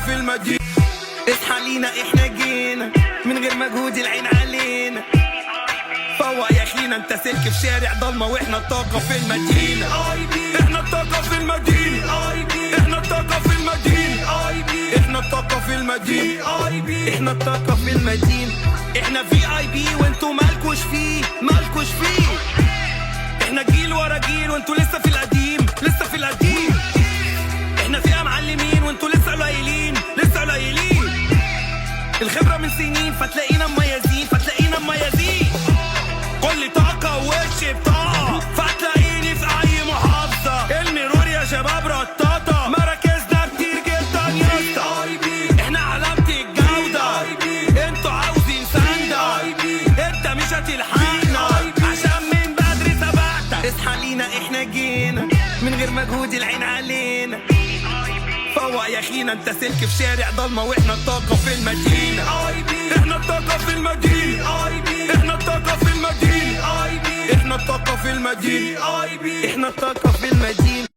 في المدينة. اصحى لينا احنا جينا من غير مجهود العين علينا. فوق يا اخينا انت سلك في شارع ضلمة واحنا الطاقة في المدينة. احنا الطاقة في المدينة. احنا الطاقة في المدينة. احنا الطاقة في المدينة. احنا الطاقة في المدينة. احنا VIP وانتو مالكوش فيه مالكوش فيه. احنا جيل ورا جيل وانتو لسه في القديم لسه في القديم. احنا فيها معلمين وانتو لسه قليلين لسه قليلين. الخبرة من سنين فتلاقينا مميزين فتلاقينا مميزين. كل طاقة ووش بطاقة فتلاقيني في أي محافظة. المرور يا شباب رطاطة مراكزنا كتير جدا يا اسطى. احنا علامة الجودة انتوا عاوزين سندة انت مش هتلحقنا عشان من بدري سبقتك. اصحى لينا احنا جينا من غير مجهود العين علينا. فوق يا اخينا انت سلك في شارع ضلمة واحنا الطاقة في المدينة. احنا الطاقة في المدينة. احنا الطاقة في المدينة. احنا الطاقة في المدينة. احنا الطاقة في المدينة.